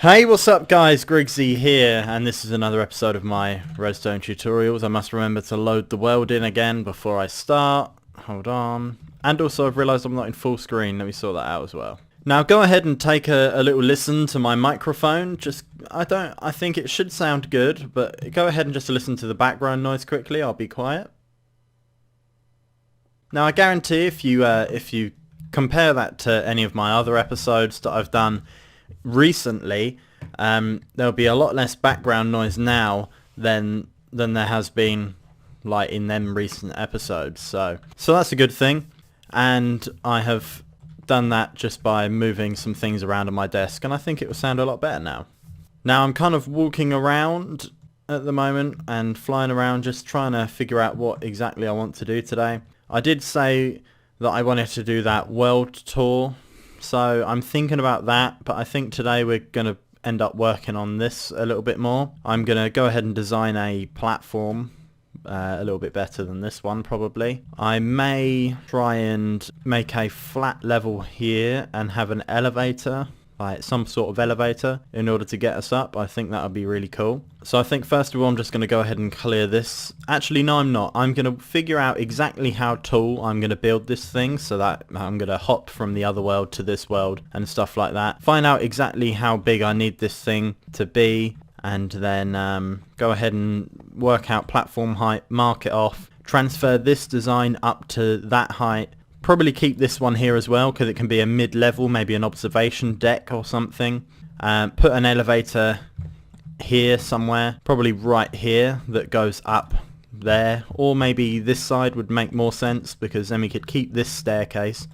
Hey, what's up guys, Griggzy here, and this is another episode of my Redstone tutorials. I must remember to load the world in again before I start. Hold on. And also I've realised I'm not in full screen, let me sort that out as well. Now go ahead and take a little listen to my microphone. I think it should sound good, but go ahead and just listen to the background noise quickly, I'll be quiet. Now I guarantee if you compare that to any of my other episodes that I've done recently, there'll be a lot less background noise now than there has been like in them recent episodes. So that's a good thing, and I have done that just by moving some things around on my desk, and I think it will sound a lot better now. Now I'm kind of walking around at the moment and flying around just trying to figure out what exactly I want to do today. I did say that I wanted to do that world tour, so I'm thinking about that, but I think today we're going to end up working on this a little bit more. I'm going to go ahead and design a platform a little bit better than this one probably. I may try and make a flat level here and have an elevator, like some sort of elevator, in order to get us up. I think that would be really cool. So I think first of all I'm just going to go ahead and clear this. Actually no, I'm not. I'm going to figure out exactly how tall I'm going to build this thing, so that I'm going to hop from the other world to this world and stuff like that. Find out exactly how big I need this thing to be, and then go ahead and work out platform height, mark it off, transfer this design up to that height. Probably keep this one here as well because it can be a mid-level, maybe an observation deck or something. Put an elevator here somewhere, probably right here, that goes up there, or maybe this side would make more sense because then we could keep this staircase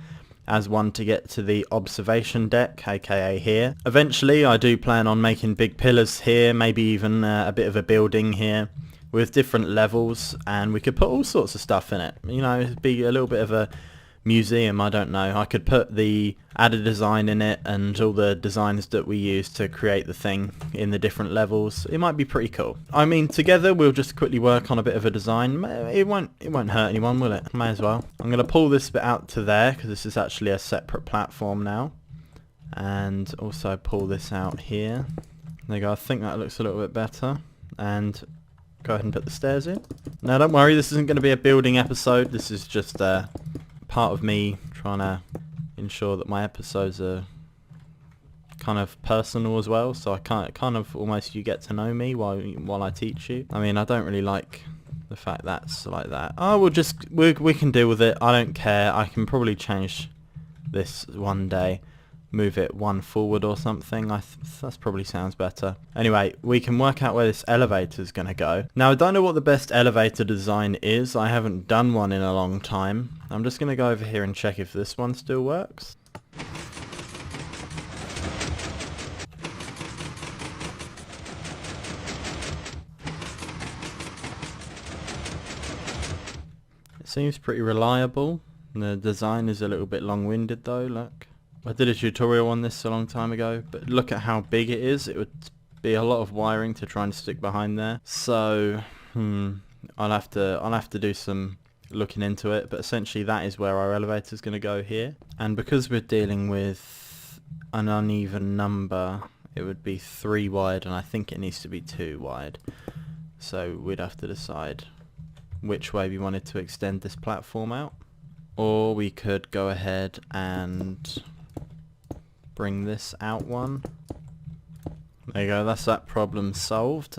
as one to get to the observation deck, aka here. Eventually I do plan on making big pillars here, maybe even a bit of a building here with different levels, and we could put all sorts of stuff in it. You know, it'd be a little bit of a museum, I don't know. I could put the added design in it and all the designs that we use to create the thing in the different levels. It might be pretty cool. I mean, together we'll just quickly work on a bit of a design. It won't hurt anyone, will it? May as well. I'm going to pull this bit out to there because this is actually a separate platform now, and also pull this out here. There you go. I think that looks a little bit better, and go ahead and put the stairs in. Now don't worry, this isn't going to be a building episode. This is just part of me trying to ensure that my episodes are kind of personal as well, so I kind of almost you get to know me while I teach you. I mean, I don't really like the fact that's like that. Oh, we can deal with it. I don't care. I can probably change this one day, move it one forward or something. That probably sounds better. Anyway, we can work out where this elevator is going to go. Now I don't know what the best elevator design is. I haven't done one in a long time. I'm just going to go over here and check if this one still works. It seems pretty reliable. The design is a little bit long-winded though, look. I did a tutorial on this a long time ago, but look at how big it is. It would be a lot of wiring to try and stick behind there. So, I'll have to do some looking into it, but essentially that is where our elevator is going to go here. And because we're dealing with an uneven number, it would be 3 wide, and I think it needs to be 2 wide. So we'd have to decide which way we wanted to extend this platform out. Or we could go ahead and bring this out one. There you go, that's that problem solved.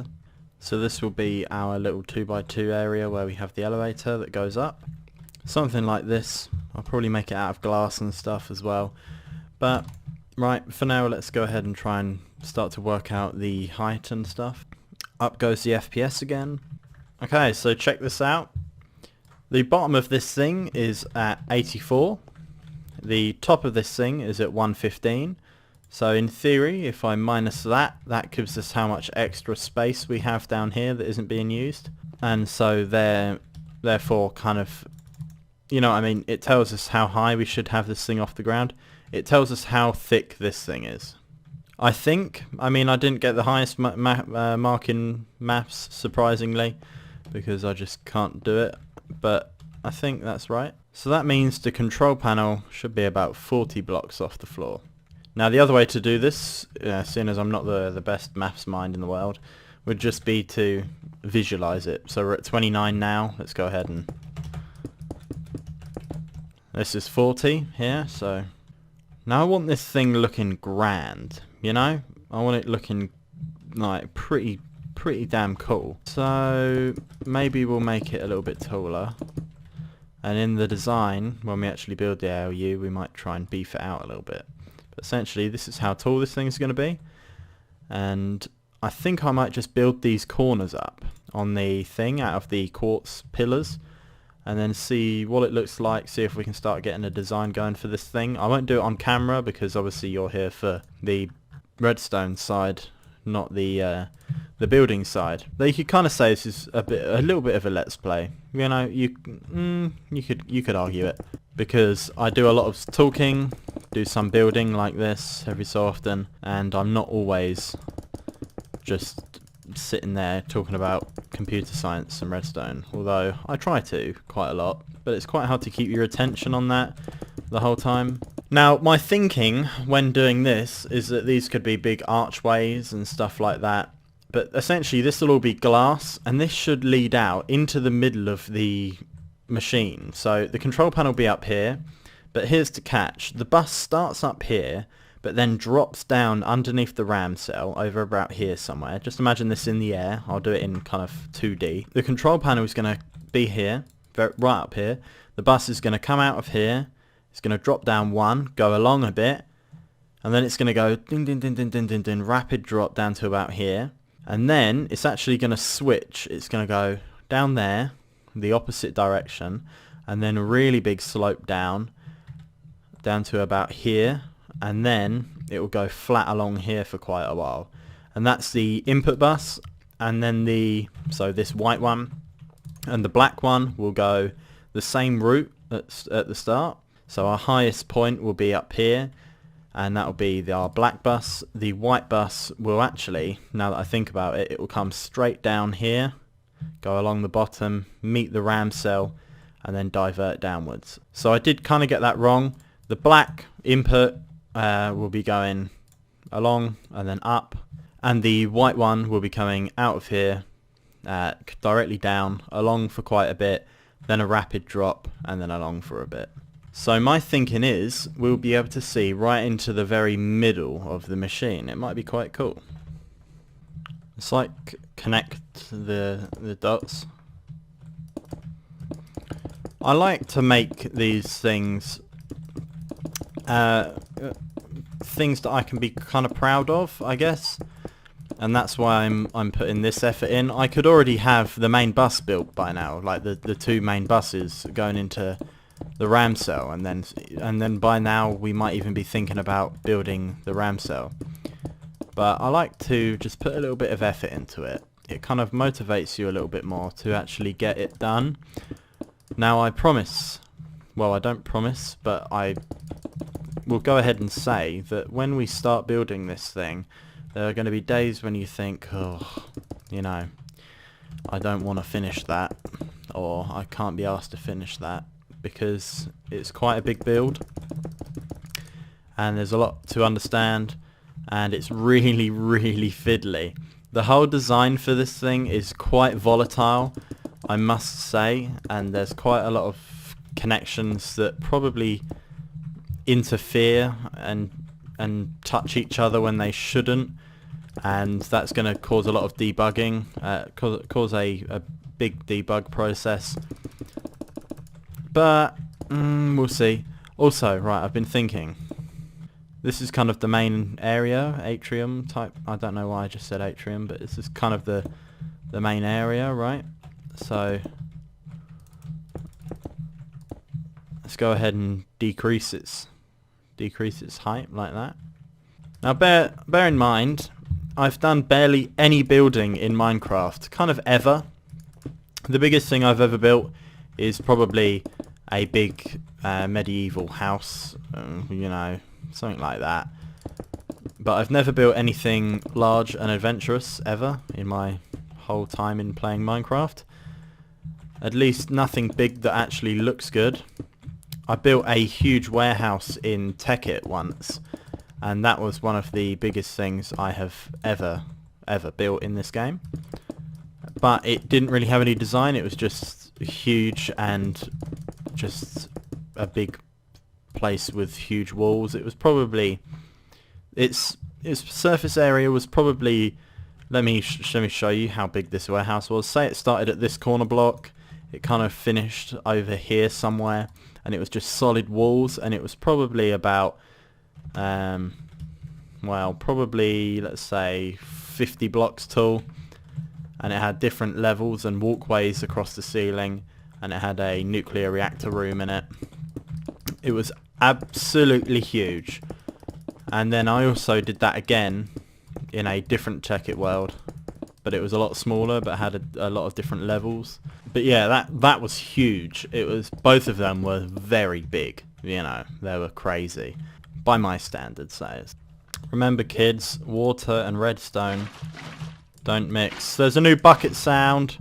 So this will be our little 2x2 area where we have the elevator that goes up. Something like this. I'll probably make it out of glass and stuff as well. But right, for now let's go ahead and try and start to work out the height and stuff. Up goes the FPS again. Okay, so check this out. The bottom of this thing is at 84. The top of this thing is at 115. So in theory, if I minus that, that gives us how much extra space we have down here that isn't being used. And so therefore kind of, you know what I mean, it tells us how high we should have this thing off the ground. It tells us how thick this thing is. I think, I mean, I didn't get the highest mark in maths, surprisingly, because I just can't do it. But I think that's right. So that means the control panel should be about 40 blocks off the floor. Now the other way to do this, seeing as I'm not the best maths mind in the world, would just be to visualize it. So we're at 29 now. Let's go ahead and... This is 40 here, so... Now I want this thing looking grand, you know? I want it looking like pretty damn cool. So maybe we'll make it a little bit taller. And in the design, when we actually build the ALU, we might try and beef it out a little bit. But essentially, this is how tall this thing is going to be. And I think I might just build these corners up on the thing out of the quartz pillars. And then see what it looks like, see if we can start getting a design going for this thing. I won't do it on camera because obviously you're here for the redstone side, not the building side. Though you could kind of say this is a little bit of a let's play. You know, you could argue it because I do a lot of talking, do some building like this every so often, and I'm not always just sitting there talking about computer science and redstone, although I try to quite a lot, but it's quite hard to keep your attention on that the whole time. Now my thinking when doing this is that these could be big archways and stuff like that, but essentially this will all be glass and this should lead out into the middle of the machine. So the control panel will be up here, but here's the catch: the bus starts up here but then drops down underneath the RAM cell over about here somewhere. Just imagine this in the air. I'll do it in kind of 2D. The control panel is going to be here, right up here. The bus is going to come out of here. It's going to drop down one, go along a bit, and then it's going to go ding ding ding ding ding ding ding, rapid drop down to about here. And then it's actually going to switch. It's going to go down there, the opposite direction, and then a really big slope down to about here. And then it will go flat along here for quite a while, and that's the input bus. And then so this white one and the black one will go the same route at the start. So our highest point will be up here, and that will be our black bus. The white bus will actually, now that I think about it, it will come straight down here, go along the bottom, meet the RAM cell, and then divert downwards. So I did kind of get that wrong. The black input will be going along and then up, and the white one will be coming out of here directly down, along for quite a bit, then a rapid drop, and then along for a bit. So my thinking is we'll be able to see right into the very middle of the machine. It might be quite cool. It's like connect the dots. I like to make these things things that I can be kind of proud of, I guess, and that's why I'm putting this effort in. I could already have the main bus built by now, like the two main buses going into the RAM cell, and then by now we might even be thinking about building the RAM cell. But I like to just put a little bit of effort into it. It kind of motivates you a little bit more to actually get it done. Now I promise, well I don't promise, but I will go ahead and say that when we start building this thing, there are going to be days when you think, oh, you know, I don't want to finish that, or I can't be asked to finish that, because it's quite a big build and there's a lot to understand, and it's really fiddly. The whole design for this thing is quite volatile, I must say, and there's quite a lot of connections that probably interfere and touch each other when they shouldn't, and that's going to cause a lot of debugging, cause a big debug process. But we'll see. Also, right, I've been thinking, this is kind of the main area, atrium type. I don't know why I just said atrium, but this is kind of the main area, right? So let's go ahead and decrease its height like that. Now bear in mind, I've done barely any building in Minecraft, kind of ever. The biggest thing I've ever built is probably a big medieval house, you know, something like that. But I've never built anything large and adventurous ever in my whole time in playing Minecraft. At least nothing big that actually looks good. I built a huge warehouse in Tekkit once, and that was one of the biggest things I have ever built in this game. But it didn't really have any design, it was just huge and just a big place with huge walls. It was probably, its surface area was probably, let me show you how big this warehouse was. Say it started at this corner block, it kind of finished over here somewhere, and it was just solid walls, and it was probably about, well, probably, let's say 50 blocks tall, and it had different levels and walkways across the ceiling, and it had a nuclear reactor room in it. It was absolutely huge. And then I also did that again in a different Check It world, but it was a lot smaller, but had a lot of different levels. But yeah, that was huge. It was, both of them were very big, you know, they were crazy by my standards, say. Remember kids, water and redstone don't mix. There's a new bucket sound.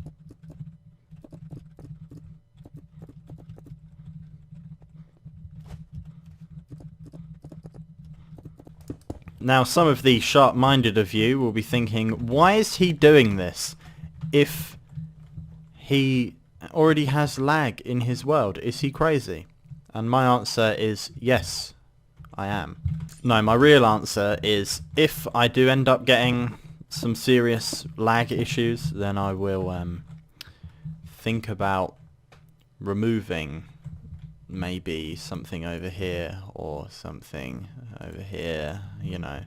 Now some of the sharp-minded of you will be thinking, why is he doing this if he already has lag in his world? Is he crazy? And my answer is yes, I am. No, my real answer is if I do end up getting some serious lag issues, then I will think about removing maybe something over here or something over here, you know.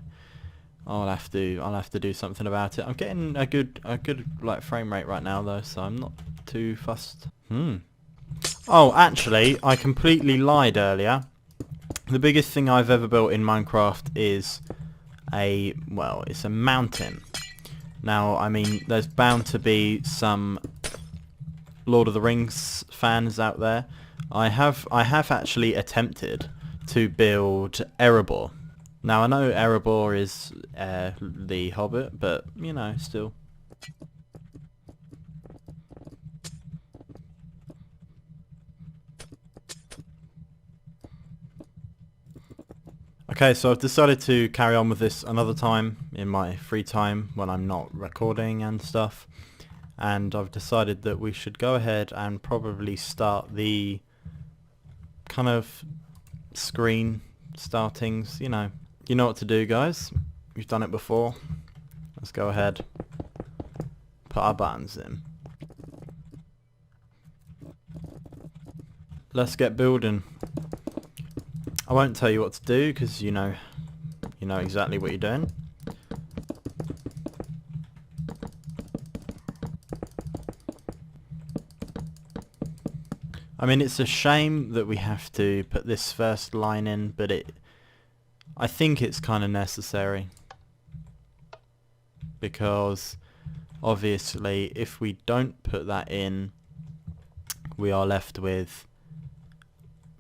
I'll have to do something about it. I'm getting a good like frame rate right now though, so I'm not too fussed. Oh, actually, I completely lied earlier. The biggest thing I've ever built in Minecraft is it's a mountain. Now, I mean, there's bound to be some Lord of the Rings fans out there. I have actually attempted to build Erebor. Now I know Erebor is the Hobbit, but you know, still. Okay, so I've decided to carry on with this another time in my free time when I'm not recording and stuff. And I've decided that we should go ahead and probably start the kind of screen startings, you know. You know what to do, guys. You've done it before. Let's go ahead, put our buttons in. Let's get building. I won't tell you what to do because you know exactly what you're doing. I mean, it's a shame that we have to put this first line in, but I think it's kind of necessary, because obviously if we don't put that in, we are left with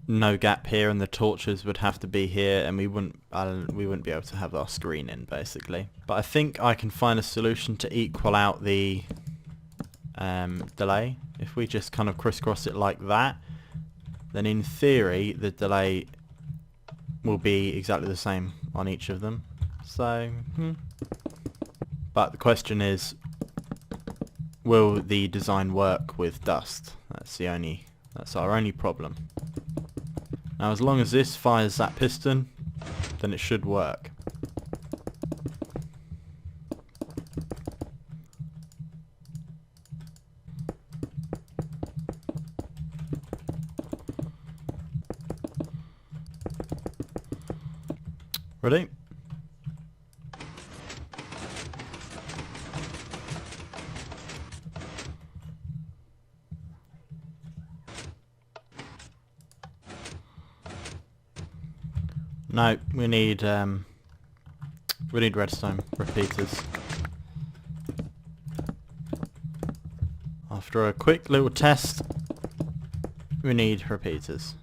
no gap here, and the torches would have to be here, and we wouldn't be able to have our screen in, basically. But I think I can find a solution to equal out the delay. If we just kind of crisscross it like that, then in theory the delay will be exactly the same on each of them. So, but the question is, will the design work with dust? That's our only problem. Now, as long as this fires that piston, then it should work. Ready? No, we need redstone repeaters. After a quick little test, we need repeaters.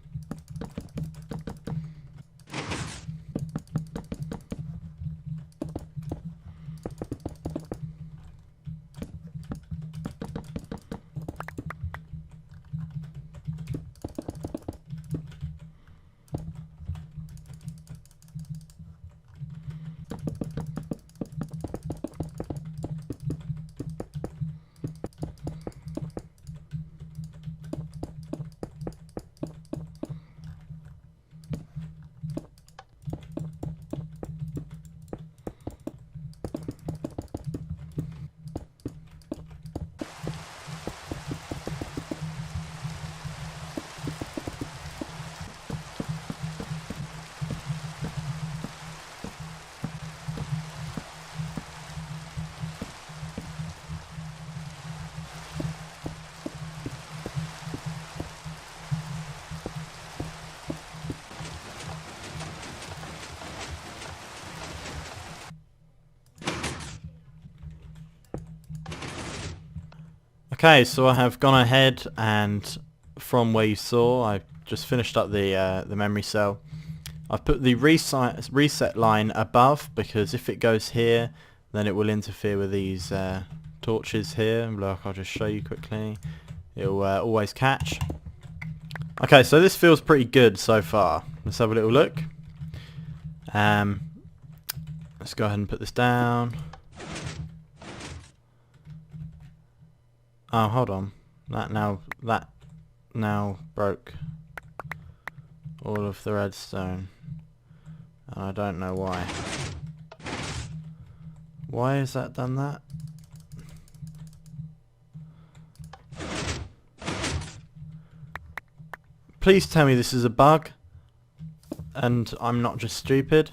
Okay, so I have gone ahead and from where you saw, I just finished up the memory cell. I've put the reset line above because if it goes here, then it will interfere with these torches here. Look, I'll just show you quickly. It'll always catch. Okay, so this feels pretty good so far. Let's have a little look. Let's go ahead and put this down. Oh, hold on. That now broke all of the redstone. And I don't know why. Why has that done that? Please tell me this is a bug and I'm not just stupid.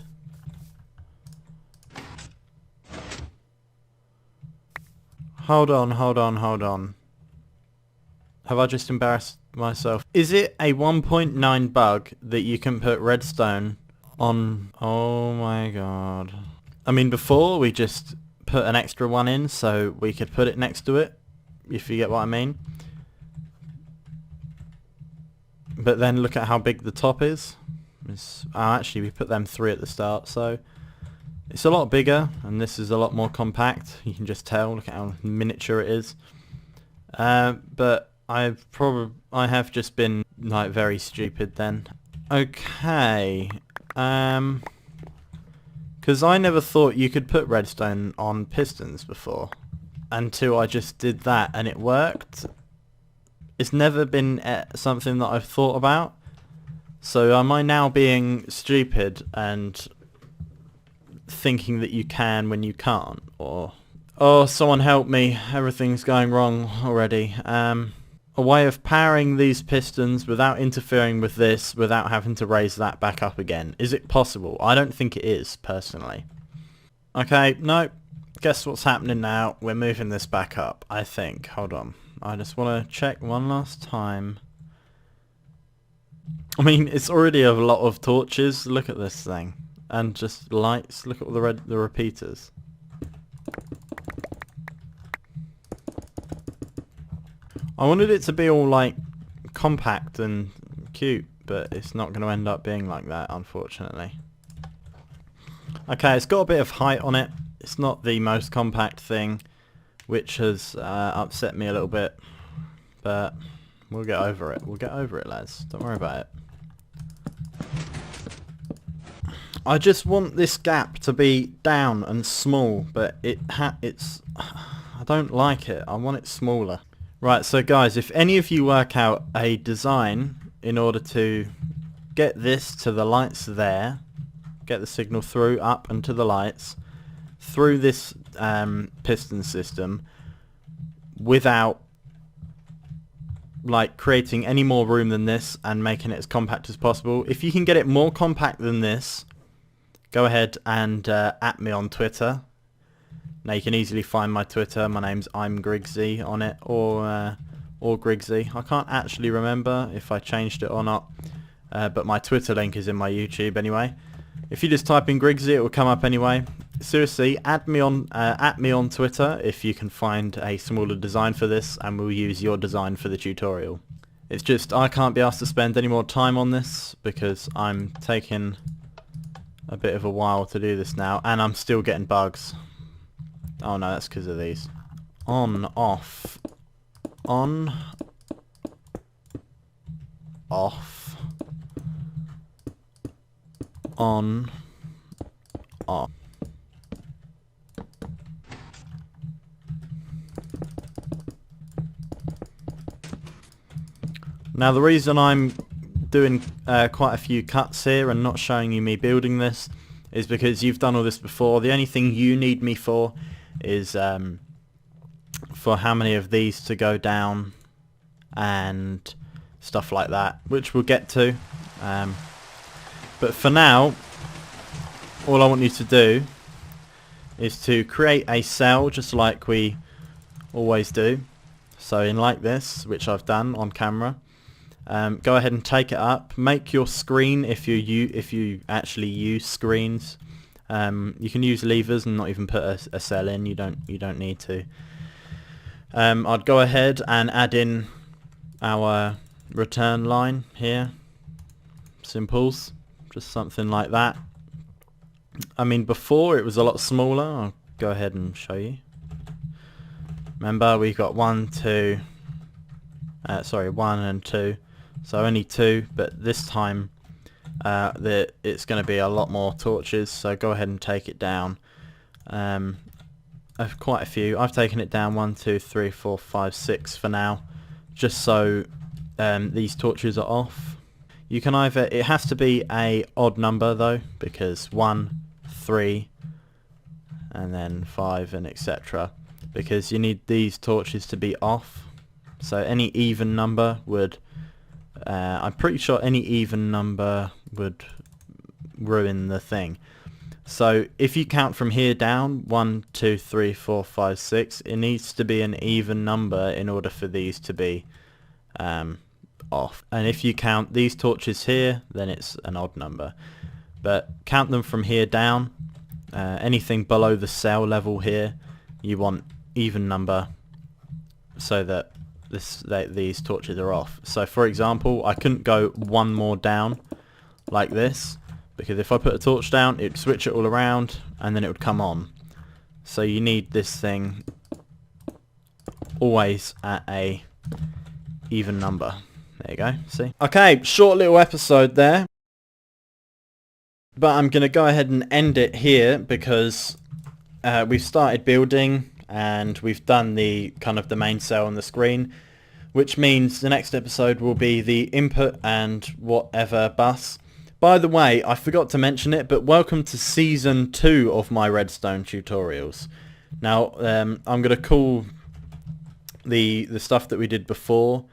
Hold on. Have I just embarrassed myself? Is it a 1.9 bug that you can put redstone on? Oh my god. I mean, before we just put an extra one in so we could put it next to it, if you get what I mean. But then look at how big the top is. Actually, we put them 3 at the start, so it's a lot bigger, and this is a lot more compact. You can just tell. Look at how miniature it is. But I have just been like very stupid then. Okay. Because I never thought you could put redstone on pistons before, until I just did that and it worked. It's never been something that I've thought about. So am I now being stupid and thinking that you can when you can't? Or oh, someone help me, everything's going wrong already. A way of powering these pistons without interfering with this, without having to raise that back up again. Is it possible? I don't think it is, personally. Okay, no. Guess what's happening now? We're moving this back up, I think. Hold on. I just want to check one last time. I mean, it's already a lot of torches. Look at this thing. And just lights. Look at the repeaters. I wanted it to be all like compact and cute, but it's not going to end up being like that, unfortunately. Okay, it's got a bit of height on it. It's not the most compact thing, which has upset me a little bit, but we'll get over it. We'll get over it, lads. Don't worry about it. I just want this gap to be down and small, but it's I don't like it. I want it smaller. Right, so guys, if any of you work out a design in order to get this to the lights there, get the signal through up and to the lights through this piston system without like creating any more room than this and making it as compact as possible. If you can get it more compact than this, go ahead and at me on Twitter. Now you can easily find my Twitter. My name's I'm Griggzy on it, or Griggzy. I can't actually remember if I changed it or not, but my Twitter link is in my YouTube anyway. If you just type in Griggzy, it will come up anyway. Seriously, at me on Twitter if you can find a smaller design for this, and we'll use your design for the tutorial. It's just I can't be asked to spend any more time on this because I'm taking a bit of a while to do this now, and I'm still getting bugs. Oh no, that's because of these. On, off. On. Off. On. Off. Now the reason I'm doing quite a few cuts here and not showing you me building this is because you've done all this before. The only thing you need me for is for how many of these to go down and stuff like that, which we'll get to. But for now, all I want you to do is to create a cell just like we always do. So in like this, which I've done on camera. Go ahead and take it up. Make your screen if you actually use screens. You can use levers and not even put a cell in. You don't need to. I'd go ahead and add in our return line here. Simples, just something like that. I mean, before it was a lot smaller. I'll go ahead and show you. Remember, we've got 1 and 2, so only 2, but this time it's going to be a lot more torches, so go ahead and take it down. I've quite a few. I've taken it down 1, 2, 3, 4, 5, 6 for now, just so these torches are off. You can either, it has to be a odd number though, because 1, 3, and then 5, and etc. Because you need these torches to be off. So any even number would, I'm pretty sure any even number would ruin the thing. So if you count from here down, 1, 2, 3, 4, 5, 6, it needs to be an even number in order for these to be off. And if you count these torches here, then it's an odd number. But count them from here down. Anything below the cell level here, you want even number, so that these torches are off. So for example, I couldn't go one more down like this, because if I put a torch down, it'd switch it all around and then it would come on. So you need this thing always at a even number. There you go, see? Okay, short little episode there. But I'm going to go ahead and end it here because we've started building and we've done the kind of the main cell on the screen, which means the next episode will be the input and whatever bus. By the way, I forgot to mention it, but welcome to season 2 of my Redstone tutorials. Now, I'm going to call the stuff that we did before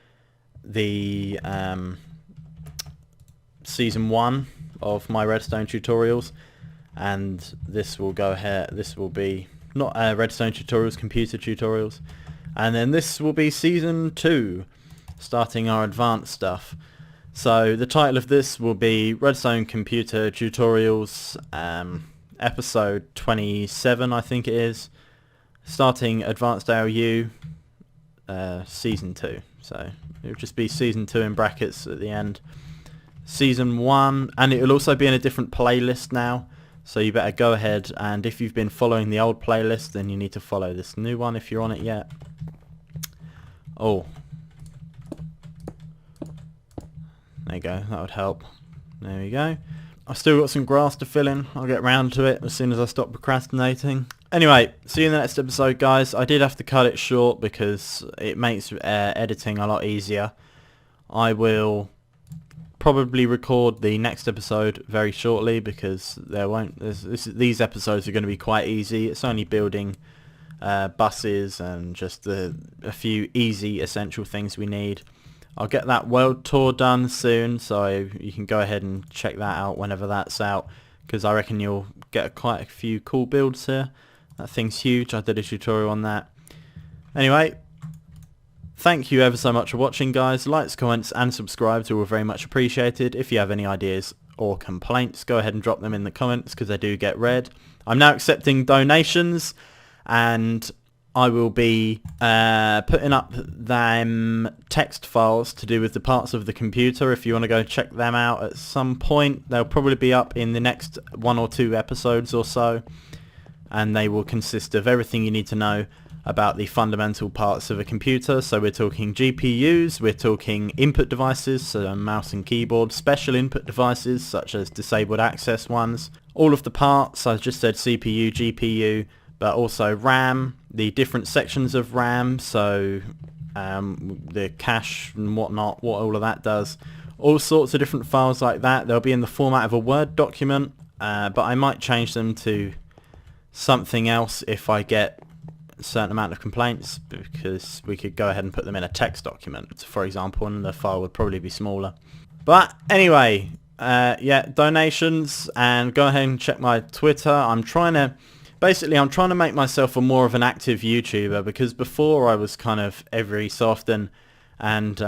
the season 1 of my Redstone tutorials, and this will go here. This will be not Redstone tutorials, computer tutorials, and then this will be season 2, starting our advanced stuff. So the title of this will be Redstone Computer Tutorials, episode 27, I think it is, starting Advanced ALU, season 2. So it will just be season 2 in brackets at the end. Season 1, and it will also be in a different playlist now, so you better go ahead, and if you've been following the old playlist, then you need to follow this new one if you're on it yet. Oh. There you go, that would help. There we go. I've still got some grass to fill in. I'll get round to it as soon as I stop procrastinating. Anyway, see you in the next episode, guys. I did have to cut it short because it makes editing a lot easier. I will probably record the next episode very shortly because these episodes are going to be quite easy. It's only building buses and just a few easy essential things we need. I'll get that world tour done soon, so you can go ahead and check that out whenever that's out, because I reckon you'll get quite a few cool builds here. That thing's huge. I did a tutorial on that. Anyway, thank you ever so much for watching, guys. Likes, comments and subscribes are all very much appreciated. If you have any ideas or complaints, go ahead and drop them in the comments because they do get read. I'm now accepting donations, and I will be putting up them text files to do with the parts of the computer. If you want to go check them out at some point, they'll probably be up in the next 1 or 2 episodes or so, and they will consist of everything you need to know about the fundamental parts of a computer. So we're talking GPUs, we're talking input devices, so mouse and keyboard, special input devices such as disabled access ones, all of the parts. I just said CPU, GPU, but also RAM, the different sections of RAM, so the cache and whatnot, what all of that does. All sorts of different files like that. They'll be in the format of a Word document, but I might change them to something else if I get a certain amount of complaints, because we could go ahead and put them in a text document, for example, and the file would probably be smaller. But anyway, yeah, donations, and go ahead and check my Twitter. I'm trying to make myself a more of an active YouTuber, because before I was kind of every so often, and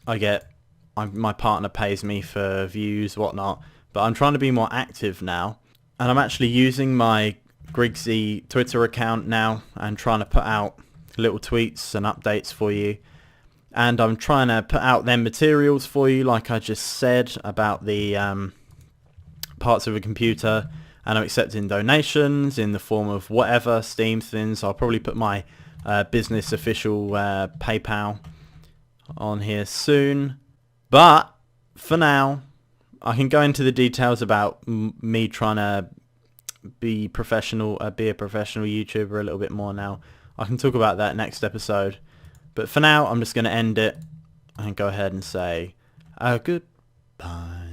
my partner pays me for views, whatnot, but I'm trying to be more active now, and I'm actually using my Griggzy Twitter account now and trying to put out little tweets and updates for you. And I'm trying to put out them materials for you, like I just said, about the parts of a computer. And I'm accepting donations in the form of whatever, Steam things. I'll probably put my business official PayPal on here soon. But for now, I can go into the details about me trying to be professional, be a professional YouTuber a little bit more now. I can talk about that next episode. But for now, I'm just going to end it and go ahead and say goodbye.